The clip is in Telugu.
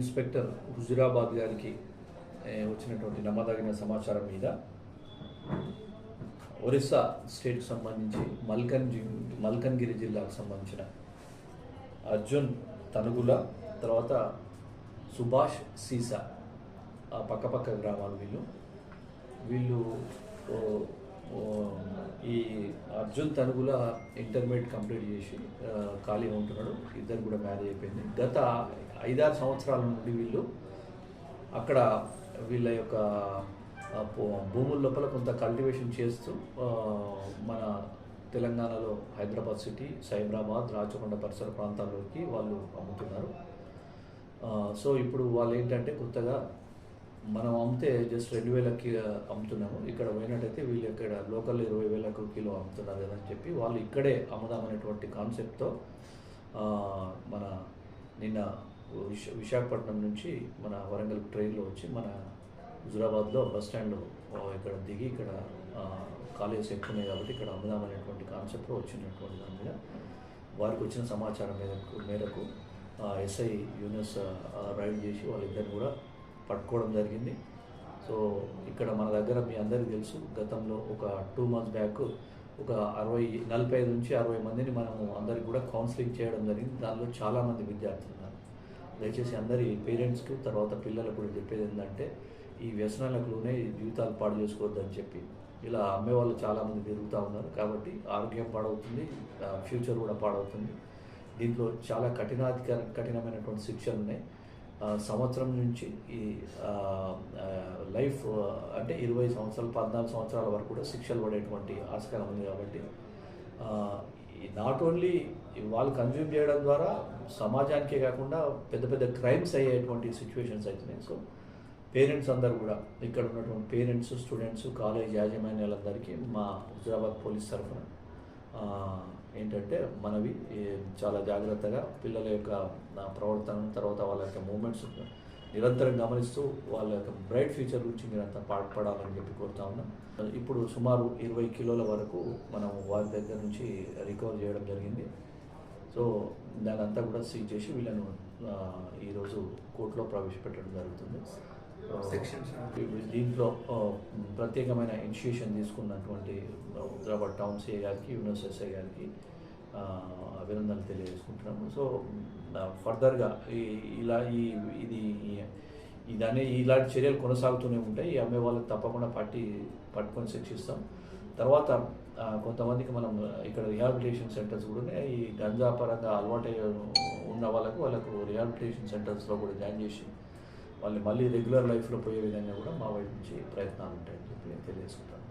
ఇన్స్పెక్టర్ హుజురాబాద్ గారికి వచ్చినటువంటి నమ్మదగిన సమాచారం మీద ఒరిస్సా స్టేట్కి సంబంధించి మల్కన్గిరి జిల్లాకు సంబంధించిన అర్జున్ తనుగుల, తర్వాత సుభాష్ సీసా, ఆ పక్కపక్క గ్రామాలు వీళ్ళు ఈ అర్జున్ తనుగుల ఇంటర్మీడియట్ కంప్లీట్ చేసి ఖాళీగా ఉంటున్నాడు. ఇద్దరు కూడా మ్యారేజ్ అయిపోయింది. గత 5-6 సంవత్సరాల నుండి వీళ్ళు అక్కడ వీళ్ళ యొక్క భూముల లోపల కొంత కల్టివేషన్ చేస్తూ మన తెలంగాణలో హైదరాబాద్ సిటీ, సైబరాబాద్, రాచకొండ పరిసర ప్రాంతాల్లోకి వాళ్ళు అమ్ముతున్నారు. సో ఇప్పుడు వాళ్ళు ఏంటంటే కొత్తగా మనం అమ్మితే జస్ట్ 2,000కి అమ్ముతున్నాము, ఇక్కడ పోయినట్టయితే వీళ్ళు ఇక్కడ లోకల్ 20,000 కిలో అమ్ముతున్నారు కదా అని చెప్పి వాళ్ళు ఇక్కడే అమ్ముదామనేటువంటి కాన్సెప్ట్తో మన నిన్న విశాఖపట్నం నుంచి మన వరంగల్ ట్రైన్లో వచ్చి మన హుజురాబాద్లో బస్ స్టాండ్లో ఇక్కడ దిగి ఇక్కడ కాలేజెస్ ఎక్కువ ఉన్నాయి కాబట్టి ఇక్కడ అమ్ముదామనేటువంటి కాన్సెప్ట్లో వచ్చినటువంటి దాని మీద వారికి వచ్చిన సమాచారం మేరకు ఎస్ఐ యూనిస్ రైడ్ చేసి వాళ్ళిద్దరిని కూడా పట్టుకోవడం జరిగింది. సో ఇక్కడ మన దగ్గర మీ అందరికీ తెలుసు, గతంలో ఒక 2 months బ్యాక్ ఒక 45 నుంచి 60 మందిని మనము అందరికి కూడా కౌన్సిలింగ్ చేయడం జరిగింది. దానిలో చాలామంది విద్యార్థులు ఉన్నారు. దయచేసి అందరి పేరెంట్స్కి తర్వాత పిల్లలకు కూడా చెప్పేది ఏంటంటే ఈ వ్యసనాలకులోనే జీవితాలు పాడు చేసుకోవద్దని చెప్పి ఇలా అమ్మేవాళ్ళు చాలామంది పెరుగుతూ ఉన్నారు. కాబట్టి ఆరోగ్యం పాడవుతుంది, ఫ్యూచర్ కూడా పాడవుతుంది. దీంట్లో చాలా కఠినమైనటువంటి శిక్షలు ఉన్నాయి. సంవత్సరం నుంచి ఈ లైఫ్ అంటే 20 సంవత్సరాలు 14 సంవత్సరాల వరకు కూడా శిక్షలు పడేటువంటి ఆస్కారం ఉంది. కాబట్టి నాట్ ఓన్లీ వాళ్ళు కన్జ్యూమ్ చేయడం ద్వారా సమాజానికే కాకుండా పెద్ద పెద్ద క్రైమ్స్ అయ్యేటువంటి సిచ్యువేషన్స్ అవుతున్నాయి. సో పేరెంట్స్ అందరూ కూడా ఇక్కడ ఉన్నటువంటి పేరెంట్స్, స్టూడెంట్స్, కాలేజ్ యాజమాన్యాలందరికీ మా హుజురాబాద్ పోలీస్ తరఫున ఏంటంటే మనవి చాలా జాగ్రత్తగా పిల్లల యొక్క ప్రవర్తన, తర్వాత వాళ్ళ యొక్క మూమెంట్స్ నిరంతరం గమనిస్తూ వాళ్ళ యొక్క బ్రైట్ ఫ్యూచర్ గురించి మీరంతా పాటుపడాలని చెప్పి కోరుతా ఉన్నాం. ఇప్పుడు సుమారు 20 కిలోల వరకు మనం వారి దగ్గర నుంచి రికవర్ చేయడం జరిగింది. సో దాని అంతా కూడా సీజ్ చేసి వీళ్ళను ఈరోజు కోర్టులో ప్రవేశపెట్టడం జరుగుతుంది. దీంట్లో ప్రత్యేకమైన ఇనిషియేషన్ తీసుకున్నటువంటి హైదరాబాద్ టౌన్ సిఐ గారికి, యూనివర్స్ ఎస్ఐ గారికి అభినందనలు తెలియజేసుకుంటున్నాము. సో ఫర్దర్గా ఇలాంటి చర్యలు కొనసాగుతూనే ఉంటాయి. ఈ అమ్మే వాళ్ళకి తప్పకుండా పట్టుకొని శిక్షిస్తాం. తర్వాత కొంతమందికి మనం ఇక్కడ రిహాబిలిటేషన్ సెంటర్స్ కూడా ఉన్నాయి. ఈ గంజా పరంగా అలవాటు ఉన్న వాళ్ళకు రిహాబిలిటేషన్ సెంటర్స్లో కూడా జాయిన్ చేసి వాళ్ళు మళ్ళీ రెగ్యులర్ లైఫ్లో పోయే విధంగా కూడా మా వైపు నుంచి ప్రయత్నాలు ఉంటాయని చెప్పి తెలియజేసుకుంటాను.